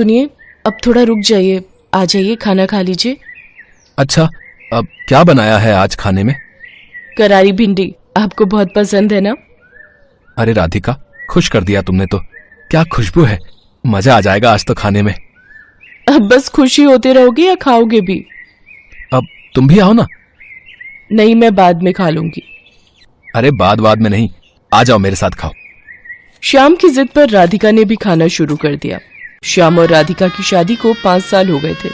सुनिए, अब थोड़ा रुक जाइए, आ जाइए, खाना खा लीजिए। अच्छा, अब क्या बनाया है आज खाने में? करारी भिंडी, आपको बहुत पसंद है ना? अरे राधिका, खुश कर दिया तुमने तो। क्या खुशबू है, मजा आ जाएगा आज तो खाने में। अब बस खुशी होते रहोगे या खाओगे भी? अब तुम भी आओ ना। नहीं, मैं बाद में खा लूंगी। अरे बाद में नहीं, आ जाओ मेरे साथ खाओ। श्याम की जिद पर राधिका ने भी खाना शुरू कर दिया। श्याम और राधिका की शादी को 5 साल हो गए थे।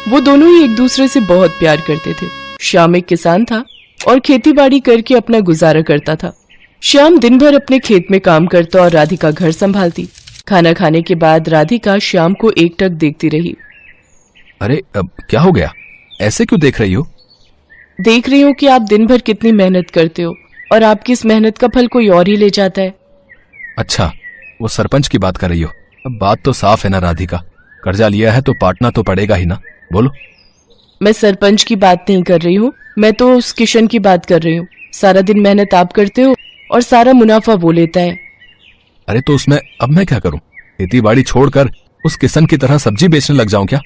वो दोनों ही एक दूसरे से बहुत प्यार करते थे। श्याम एक किसान था और खेतीबाड़ी करके अपना गुजारा करता था। श्याम दिन भर अपने खेत में काम करता और राधिका घर संभालती। खाना खाने के बाद राधिका श्याम को एकटक देखती रही। अरे अब क्या हो गया, ऐसे क्यों देख रही हो? देख रही हूँ कि आप दिन भर कितनी मेहनत करते हो और आपकी इस मेहनत का फल कोई और ही ले जाता है। अच्छा, वो सरपंच की बात कर रही हो? अब बात तो साफ है ना राधिका, कर्जा लिया है तो पाटना तो पड़ेगा ही ना। बोलो। मैं सरपंच की बात नहीं कर रही हूँ, मैं तो उस किशन की बात कर रही हूँ। सारा दिन मेहनत आप करते हो और सारा मुनाफा वो लेता है। अरे तो उसमें अब मैं क्या करूं? खेती बाड़ी छोड़कर उस किसान की तरह सब्जी बेचने लग जाऊं क्या?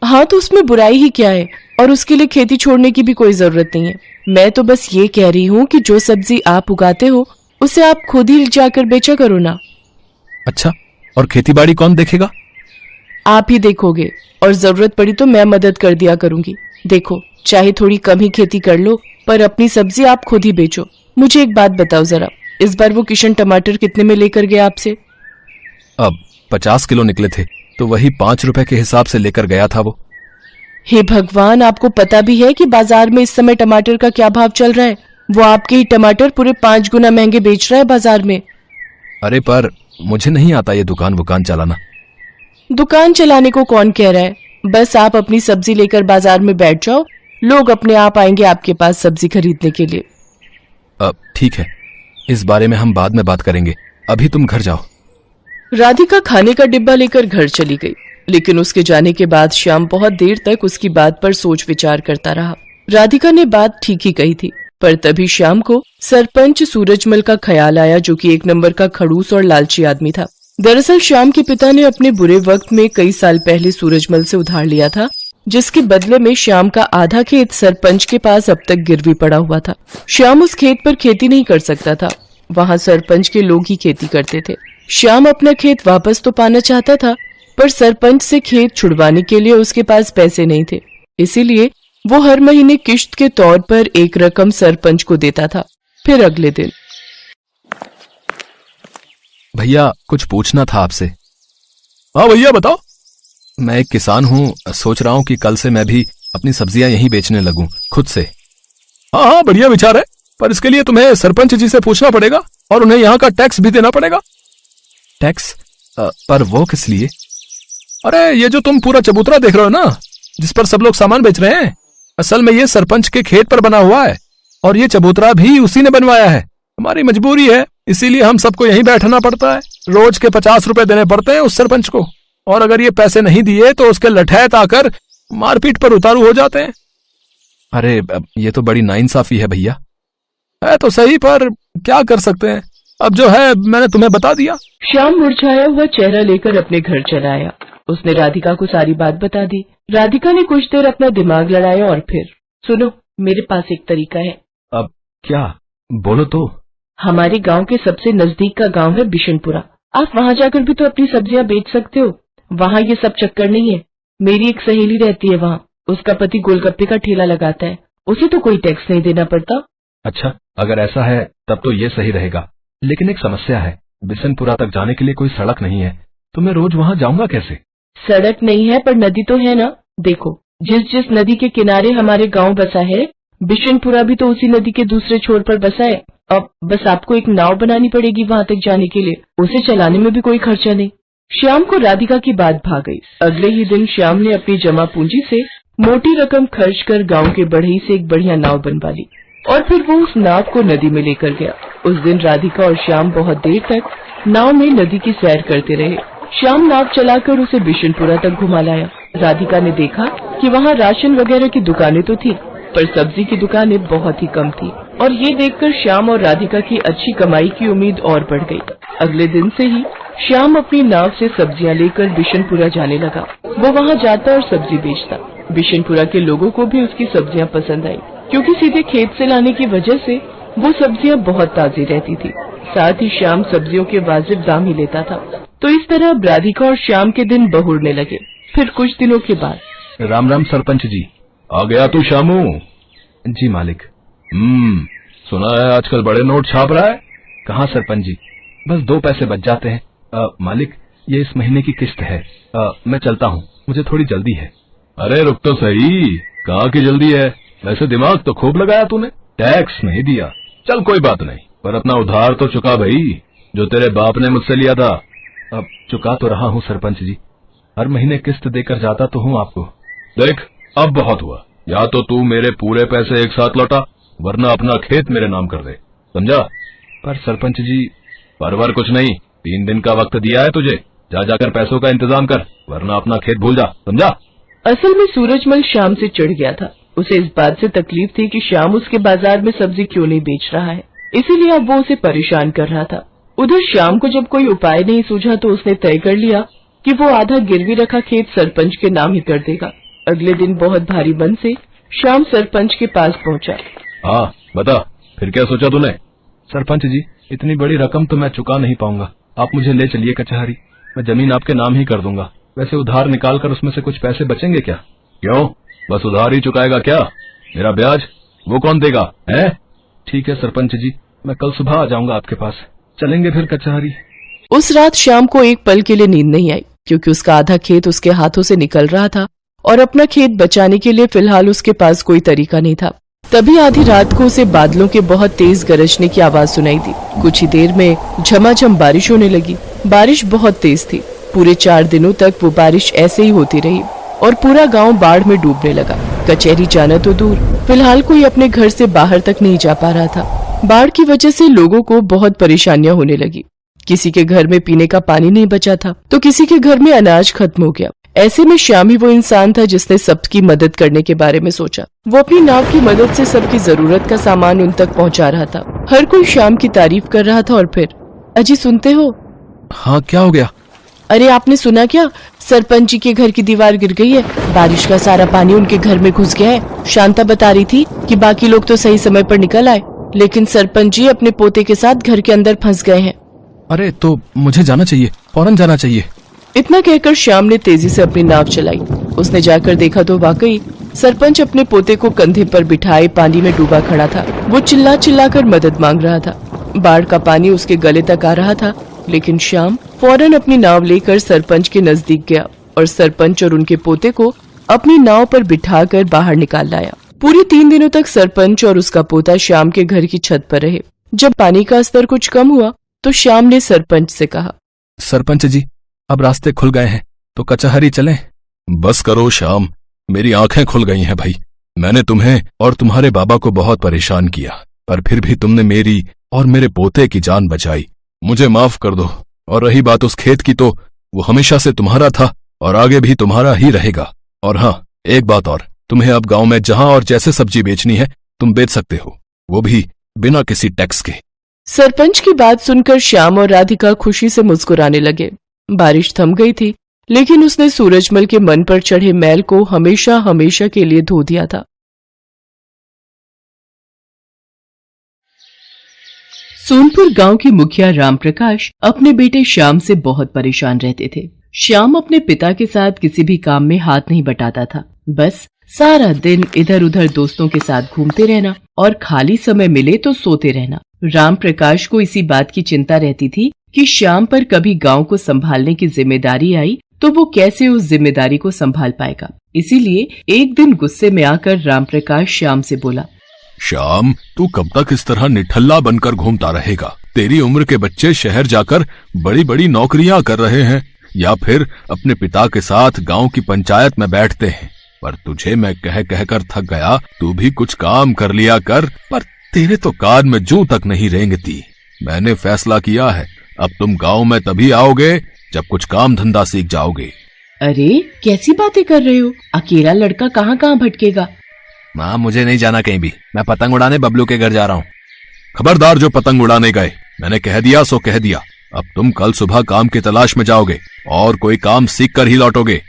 हाँ, तो उसमें बुराई ही क्या है, और उसके लिए खेती छोड़ने की भी कोई जरूरत नहीं है। मैं तो बस ये कह रही हूँ कि जो सब्जी आप उगाते हो उसे आप खुद ही जाकर बेचा करो ना। अच्छा, और खेतीबाड़ी कौन देखेगा? आप ही देखोगे, और जरूरत पड़ी तो मैं मदद कर दिया करूंगी। देखो, चाहे थोड़ी कम ही खेती कर लो, पर अपनी सब्जी आप खुद ही बेचो। मुझे एक बात बताओ जरा, इस बार वो किशन टमाटर कितने में लेकर गया आपसे? अब 50 किलो निकले थे, तो वही 5 रुपए के हिसाब से लेकर गया था वो। हे भगवान, आपको पता भी है कि बाजार में इस समय टमाटर का क्या भाव चल रहा है? वो आपके ही टमाटर पूरे 5 गुना महंगे बेच रहा है बाजार में। अरे पर मुझे नहीं आता ये दुकान चलाना। दुकान चलाने को कौन कह रहा है? बस आप अपनी सब्जी लेकर बाजार में बैठ जाओ, लोग अपने आप आएंगे आपके पास सब्जी खरीदने के लिए। अब ठीक है, इस बारे में हम बाद में बात करेंगे, अभी तुम घर जाओ। राधिका खाने का डिब्बा लेकर घर चली गई, लेकिन उसके जाने के बाद श्याम बहुत देर तक उसकी बात पर सोच विचार करता रहा। राधिका ने बात ठीक ही कही थी, पर तभी श्याम को सरपंच सूरजमल का ख्याल आया, जो कि 1 नंबर का खड़ूस और लालची आदमी था। दरअसल श्याम के पिता ने अपने बुरे वक्त में कई साल पहले सूरजमल से उधार लिया था, जिसके बदले में श्याम का आधा खेत सरपंच के पास अब तक गिरवी पड़ा हुआ था। श्याम उस खेत पर खेती नहीं कर सकता था, वहाँ सरपंच के लोग ही खेती करते थे। श्याम अपना खेत वापस तो पाना चाहता था, पर सरपंच से खेत छुड़वाने के लिए उसके पास पैसे नहीं थे। इसीलिए वो हर महीने किश्त के तौर पर एक रकम सरपंच को देता था। फिर अगले दिन, भैया कुछ पूछना था आपसे। हाँ भैया बताओ। मैं एक किसान हूँ, सोच रहा हूँ कि कल से मैं भी अपनी सब्जियां यहीं बेचने लगूं खुद से। हाँ, बढ़िया विचार है, पर इसके लिए तुम्हें सरपंच जी से पूछना पड़ेगा और उन्हें यहाँ का टैक्स भी देना पड़ेगा। टैक्स? पर वो किस लिए? अरे ये जो तुम पूरा चबूतरा देख रहे हो ना, जिस पर सब लोग सामान बेच रहे हैं, असल में ये सरपंच के खेत पर बना हुआ है, और ये चबूतरा भी उसी ने बनवाया है। हमारी मजबूरी है, इसीलिए हम सबको यहीं बैठना पड़ता है। रोज के 50 रुपए देने पड़ते हैं उस सरपंच को, और अगर ये पैसे नहीं दिए तो उसके लठैत आकर मारपीट पर उतारू हो जाते हैं। अरे ये तो बड़ी नाइंसाफी है भैया। है तो सही, पर क्या कर सकते हैं, अब जो है मैंने तुम्हें बता दिया। श्याम मुरझाया हुआ चेहरा लेकर अपने घर चला आया। उसने राधिका को सारी बात बता दी। राधिका ने कुछ देर अपना दिमाग लड़ाया और फिर, सुनो, मेरे पास एक तरीका है। अब क्या? बोलो तो। हमारे गांव के सबसे नजदीक का गांव है बिशनपुरा। आप वहां जाकर भी तो अपनी सब्जियां बेच सकते हो। वहां ये सब चक्कर नहीं है। मेरी एक सहेली रहती है वहां, उसका पति गोलगप्पे का ठेला लगाता है, उसे तो कोई टैक्स नहीं देना पड़ता। अच्छा, अगर ऐसा है तब तो ये सही रहेगा, लेकिन एक समस्या है, बिशनपुरा तक जाने के लिए कोई सड़क नहीं है, तो मैं रोज वहां जाऊंगा कैसे? सड़क नहीं है पर नदी तो है ना। देखो, जिस नदी के किनारे हमारे गांव बसा है, बिशनपुरा भी तो उसी नदी के दूसरे छोर पर बसा है। अब बस आपको एक नाव बनानी पड़ेगी वहां तक जाने के लिए, उसे चलाने में भी कोई खर्चा नहीं। श्याम को राधिका की बात भा गई। अगले ही दिन श्याम ने अपनी जमा पूंजी से मोटी रकम खर्च कर गांव के बढ़ई से एक बढ़िया नाव बनवा ली, और फिर वो उस नाव को नदी में लेकर गया। उस दिन राधिका और श्याम बहुत देर तक नाव में नदी की सैर करते रहे। श्याम नाव चलाकर उसे बिशनपुरा तक घुमा लाया। राधिका ने देखा कि वहाँ राशन वगैरह की दुकानें तो थी, पर सब्जी की दुकानें बहुत ही कम थी, और ये देखकर श्याम और राधिका की अच्छी कमाई की उम्मीद और बढ़ गई। अगले दिन से ही श्याम अपनी नाव से सब्जियां लेकर बिशनपुरा जाने लगा। वो वहाँ जाता और सब्जी बेचता। बिशनपुरा के लोगों को भी उसकी सब्जियां पसंद आई, क्योंकि सीधे खेत से लाने की वजह से वो सब्जियां बहुत ताजी रहती थी। साथ ही श्याम सब्जियों के वाजिब दाम ही लेता था। तो इस तरह राधिका और श्याम के दिन बहुरने लगे। फिर कुछ दिनों के बाद राम राम सरपंच जी। आ गया तू श्यामू? जी मालिक। सुना है आजकल बड़े नोट छाप रहा है। कहाँ सरपंच जी, बस 2 पैसे बच जाते हैं। मालिक, ये इस महीने की किस्त है। मैं चलता हूँ, मुझे थोड़ी जल्दी है। अरे रुक तो सही, कहाँ की जल्दी है? वैसे दिमाग तो खूब लगाया तूने, टैक्स नहीं दिया। चल कोई बात नहीं, पर अपना उधार तो चुका भाई, जो तेरे बाप ने मुझसे लिया था। अब चुका तो रहा हूँ सरपंच जी, हर महीने किस्त देकर जाता तो हूँ आपको। देख, अब बहुत हुआ, या तो तू मेरे पूरे पैसे एक साथ लौटा, वरना अपना खेत मेरे नाम कर दे, समझा? पर सरपंच जी। परवर कुछ नहीं, 3 दिन का वक्त दिया है तुझे, जा जाकर पैसों का इंतजाम कर, वरना अपना खेत भूल जा, समझा? असल में सूरजमल श्याम से चिढ़ गया था। उसे इस बात से तकलीफ थी कि श्याम उसके बाजार में सब्जी क्यों नहीं बेच रहा है, इसीलिए अब वो उसे परेशान कर रहा था। उधर श्याम को जब कोई उपाय नहीं सूझा तो उसने तय कर लिया कि वो आधा गिरवी रखा खेत सरपंच के नाम ही कर देगा। अगले दिन बहुत भारी मन से श्याम सरपंच के पास पहुंचा। हाँ बता, फिर क्या सोचा तूने? सरपंच जी, इतनी बड़ी रकम तो मैं चुका नहीं पाऊंगा, आप मुझे ले चलिए कचहरी, मैं जमीन आपके नाम ही कर दूंगा। वैसे उधार निकाल कर उसमें से कुछ पैसे बचेंगे क्या? क्यों, बस उधार ही चुकाएगा क्या? मेरा ब्याज वो कौन देगा है? ठीक है सरपंच जी, मैं कल सुबह आ जाऊंगा आपके पास, चलेंगे फिर कचहरी। उस रात श्याम को एक पल के लिए नींद नहीं आई, क्योंकि उसका आधा खेत उसके हाथों से निकल रहा था और अपना खेत बचाने के लिए फिलहाल उसके पास कोई तरीका नहीं था। तभी आधी रात को उसे बादलों के बहुत तेज गरजने की आवाज सुनाई दी। कुछ ही देर में झमाझम बारिश होने लगी। बारिश बहुत तेज थी। पूरे 4 दिनों तक वो बारिश ऐसे ही होती रही और पूरा गांव बाढ़ में डूबने लगा। कचहरी जाना तो दूर, फिलहाल कोई अपने घर से बाहर तक नहीं जा पा रहा था। बाढ़ की वजह से लोगों को बहुत परेशानियां होने लगी। किसी के घर में पीने का पानी नहीं बचा था, तो किसी के घर में अनाज खत्म हो गया। ऐसे में श्याम ही वो इंसान था जिसने सबकी मदद करने के बारे में सोचा। वो अपनी नाव की मदद से सबकी जरूरत का सामान उन तक पहुंचा रहा था। हर कोई श्याम की तारीफ कर रहा था। और फिर, अजी सुनते हो? हाँ, क्या हो गया? अरे आपने सुना क्या, सरपंच जी के घर की दीवार गिर गई है। बारिश का सारा पानी उनके घर में घुस गया है। शांता बता रही थी कि बाकी लोग तो सही समय पर निकल आए, लेकिन सरपंच जी अपने पोते के साथ घर के अंदर फंस गए हैं। अरे तो मुझे जाना चाहिए, फौरन जाना चाहिए। इतना कहकर श्याम ने तेजी से अपनी नाव चलाई। उसने जाकर देखा तो वाकई सरपंच अपने पोते को कंधे पर बिठाए पानी में डूबा खड़ा था। वो चिल्ला चिल्ला कर मदद मांग रहा था। बाढ़ का पानी उसके गले तक आ रहा था, लेकिन श्याम फौरन अपनी नाव लेकर सरपंच के नजदीक गया और सरपंच और उनके पोते को अपनी नाव पर बिठाकर बाहर निकाल लाया। पूरे 3 दिनों तक सरपंच और उसका पोता श्याम के घर की छत पर रहे। जब पानी का स्तर कुछ कम हुआ तो श्याम ने सरपंच से कहा, सरपंच जी, अब रास्ते खुल गए हैं तो कचहरी चलें। बस करो श्याम, मेरी आंखें खुल गई हैं भाई। मैंने तुम्हें और तुम्हारे बाबा को बहुत परेशान किया, पर फिर भी तुमने मेरी और मेरे पोते की जान बचाई। मुझे माफ कर दो। और रही बात उस खेत की, तो वो हमेशा से तुम्हारा था और आगे भी तुम्हारा ही रहेगा। और हाँ, एक बात और, तुम्हें अब गांव में जहां और जैसे सब्जी बेचनी है तुम बेच सकते हो, वो भी बिना किसी टैक्स के। सरपंच की बात सुनकर श्याम और राधिका खुशी से मुस्कुराने लगे। बारिश थम गई थी, लेकिन उसने सूरजमल के मन पर चढ़े मैल को हमेशा हमेशा के लिए धो दिया था। सोनपुर गांव के मुखिया रामप्रकाश अपने बेटे श्याम से बहुत परेशान रहते थे। श्याम अपने पिता के साथ किसी भी काम में हाथ नहीं बटाता था। बस सारा दिन इधर उधर दोस्तों के साथ घूमते रहना और खाली समय मिले तो सोते रहना। रामप्रकाश को इसी बात की चिंता रहती थी कि श्याम पर कभी गांव को संभालने की जिम्मेदारी आई तो वो कैसे उस जिम्मेदारी को संभाल पाएगा। इसीलिए एक दिन गुस्से में आकर रामप्रकाश श्याम से बोला, श्याम, तू कब तक इस तरह निठल्ला बनकर घूमता रहेगा? तेरी उम्र के बच्चे शहर जाकर बड़ी बड़ी नौकरियां कर रहे हैं या फिर अपने पिता के साथ गांव की पंचायत में बैठते हैं। पर तुझे मैं कह कहकर थक गया, तू भी कुछ काम कर लिया कर। पर तेरे तो कान में जूं तक नहीं रेंगती। मैंने फैसला किया है, अब तुम गांव में तभी आओगे जब कुछ काम धंधा सीख जाओगे। अरे कैसी बातें कर रहे हो? अकेला लड़का कहाँ कहाँ भटकेगा? माँ, मुझे नहीं जाना कहीं भी। मैं पतंग उड़ाने बबलू के घर जा रहा हूँ। खबरदार जो पतंग उड़ाने गए। मैंने कह दिया सो कह दिया। अब तुम कल सुबह काम की तलाश में जाओगे और कोई काम सीख कर ही लौटोगे।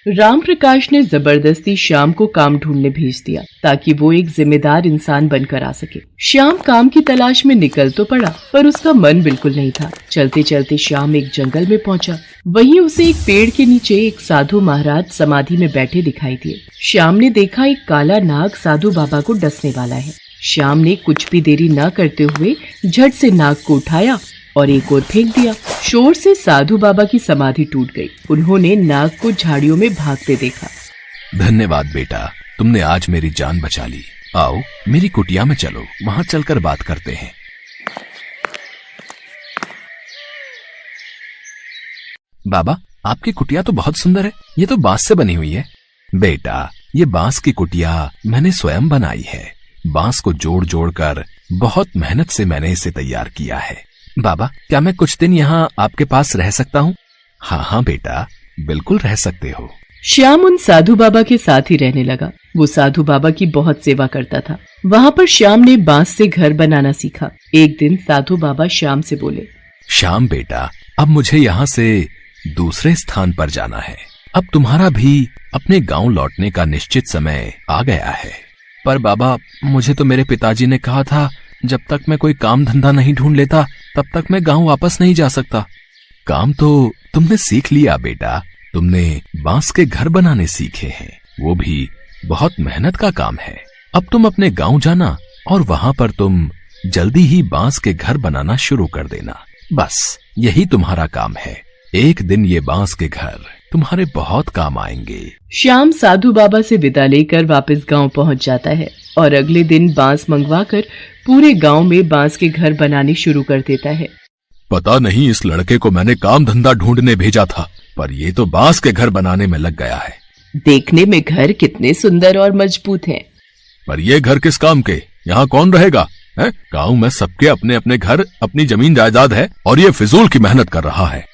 राम प्रकाश ने जबरदस्ती श्याम को काम ढूंढने भेज दिया ताकि वो एक जिम्मेदार इंसान बनकर आ सके। श्याम काम की तलाश में निकल तो पड़ा, पर उसका मन बिल्कुल नहीं था। चलते चलते श्याम एक जंगल में पहुंचा। वहीं उसे एक पेड़ के नीचे एक साधु महाराज समाधि में बैठे दिखाई दिए। श्याम ने देखा एक काला नाग साधु बाबा को डसने वाला है। श्याम ने कुछ भी देरी न करते हुए झट से नाग को उठाया और एक ओर फेंक दिया। शोर से साधु बाबा की समाधि टूट गई। उन्होंने नाग को झाड़ियों में भागते देखा। धन्यवाद बेटा, तुमने आज मेरी जान बचा ली। आओ मेरी कुटिया में चलो, वहां चलकर बात करते हैं। बाबा, आपकी कुटिया तो बहुत सुंदर है। ये तो बांस से बनी हुई है। बेटा, ये बांस की कुटिया मैंने स्वयं बनाई है। बांस को जोड़ जोड़ कर बहुत मेहनत से मैंने इसे तैयार किया है। बाबा, क्या मैं कुछ दिन यहाँ आपके पास रह सकता हूँ? हाँ हाँ बेटा, बिल्कुल रह सकते हो। श्याम उन साधु बाबा के साथ ही रहने लगा। वो साधु बाबा की बहुत सेवा करता था। वहाँ पर श्याम ने बांस से घर बनाना सीखा। एक दिन साधु बाबा श्याम से बोले, श्याम बेटा, अब मुझे यहाँ से दूसरे स्थान पर जाना है। अब तुम्हारा भी अपने गांव लौटने का निश्चित समय आ गया है। पर बाबा, मुझे तो मेरे पिताजी ने कहा था जब तक मैं कोई काम धंधा नहीं ढूंढ लेता तब तक मैं गांव वापस नहीं जा सकता। काम तो तुमने सीख लिया बेटा। तुमने बांस के घर बनाने सीखे हैं, वो भी बहुत मेहनत का काम है। अब तुम अपने गांव जाना और वहां पर तुम जल्दी ही बांस के घर बनाना शुरू कर देना। बस यही तुम्हारा काम है। एक दिन ये बांस के घर तुम्हारे बहुत काम आएंगे। श्याम साधु बाबा से विदा लेकर वापस गांव पहुंच जाता है और अगले दिन बांस मंगवाकर पूरे गांव में बांस के घर बनाने शुरू कर देता है। पता नहीं इस लड़के को मैंने काम धंधा ढूंढने भेजा था, पर ये तो बांस के घर बनाने में लग गया है। देखने में घर कितने सुंदर और मजबूत हैं। पर ये घर किस काम के? यहाँ कौन रहेगा? गांव में सबके अपने अपने घर, अपनी जमीन जायदाद है और ये फिजूल की मेहनत कर रहा है।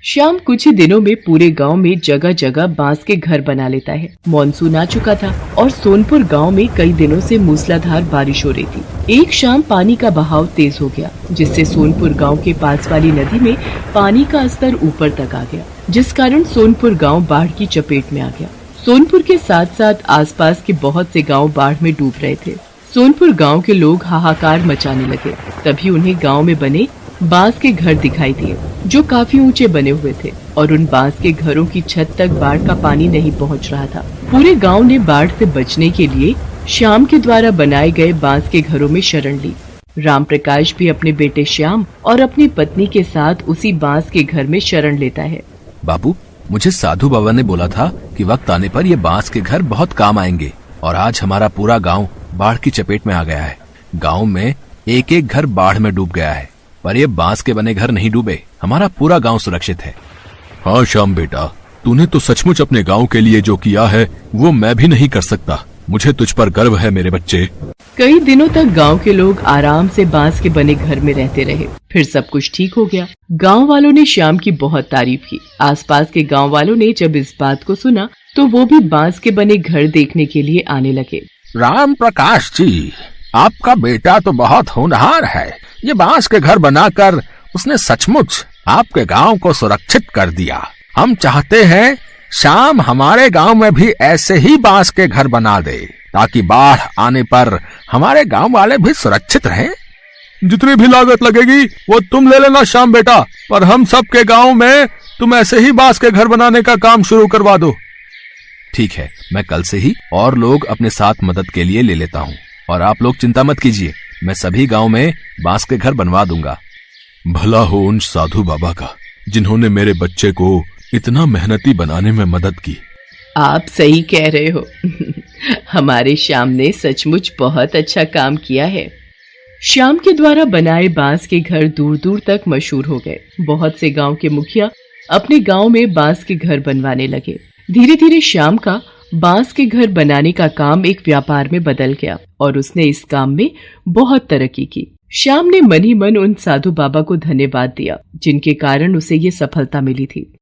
श्याम कुछ ही दिनों में पूरे गांव में जगह जगह बांस के घर बना लेता है। मॉनसून आ चुका था और सोनपुर गांव में कई दिनों से मूसलाधार बारिश हो रही थी। एक शाम पानी का बहाव तेज हो गया, जिससे सोनपुर गांव के पास वाली नदी में पानी का स्तर ऊपर तक आ गया, जिस कारण सोनपुर गांव बाढ़ की चपेट में आ गया। सोनपुर के साथ साथ आसपास के बहुत से गाँव बाढ़ में डूब रहे थे। सोनपुर गाँव के लोग हाहाकार मचाने लगे। तभी उन्हें गाँव में बने बांस के घर दिखाई दिए, जो काफी ऊंचे बने हुए थे और उन बांस के घरों की छत तक बाढ़ का पानी नहीं पहुंच रहा था। पूरे गांव ने बाढ़ से बचने के लिए श्याम के द्वारा बनाए गए बांस के घरों में शरण ली। राम प्रकाश भी अपने बेटे श्याम और अपनी पत्नी के साथ उसी बांस के घर में शरण लेता है। बाबू, मुझे साधु बाबा ने बोला था कि वक्त आने पर ये बांस के घर बहुत काम आएंगे और आज हमारा पूरा गाँव बाढ़ की चपेट में आ गया है। गाँव में एक एक घर बाढ़ में डूब गया है, पर ये बांस के बने घर नहीं डूबे। हमारा पूरा गांव सुरक्षित है। हाँ श्याम बेटा, तूने तो सचमुच अपने गांव के लिए जो किया है वो मैं भी नहीं कर सकता। मुझे तुझ पर गर्व है मेरे बच्चे। कई दिनों तक गांव के लोग आराम से बांस के बने घर में रहते रहे। फिर सब कुछ ठीक हो गया। गांव वालों ने श्याम की बहुत तारीफ की। आसपास के गांव वालों ने जब इस बात को सुना तो वो भी बांस के बने घर देखने के लिए आने लगे। राम प्रकाश जी, आपका बेटा तो बहुत होनहार है। ये बांस के घर बनाकर उसने सचमुच आपके गांव को सुरक्षित कर दिया। हम चाहते हैं श्याम हमारे गांव में भी ऐसे ही बांस के घर बना दे, ताकि बाढ़ आने पर हमारे गांव वाले भी सुरक्षित रहें। जितनी भी लागत लगेगी वो तुम ले लेना श्याम बेटा, पर हम सबके गांव में तुम ऐसे ही बांस के घर बनाने का काम शुरू करवा दो। ठीक है, मैं कल से ही और लोग अपने साथ मदद के लिए ले लेता हूँ और आप लोग चिंता मत कीजिए, मैं सभी गांव में बांस के घर बनवा दूंगा। भला हो उन साधु बाबा का जिन्होंने मेरे बच्चे को इतना मेहनती बनाने में मदद की। आप सही कह रहे हो। हमारे श्याम ने सचमुच बहुत अच्छा काम किया है। श्याम के द्वारा बनाए बांस के घर दूर दूर तक मशहूर हो गए। बहुत से गांव के मुखिया अपने गांव में बांस के घर बनवाने लगे। धीरे धीरे श्याम का बांस के घर बनाने का काम एक व्यापार में बदल गया और उसने इस काम में बहुत तरक्की की। श्याम ने मन ही मन उन साधु बाबा को धन्यवाद दिया, जिनके कारण उसे ये सफलता मिली थी।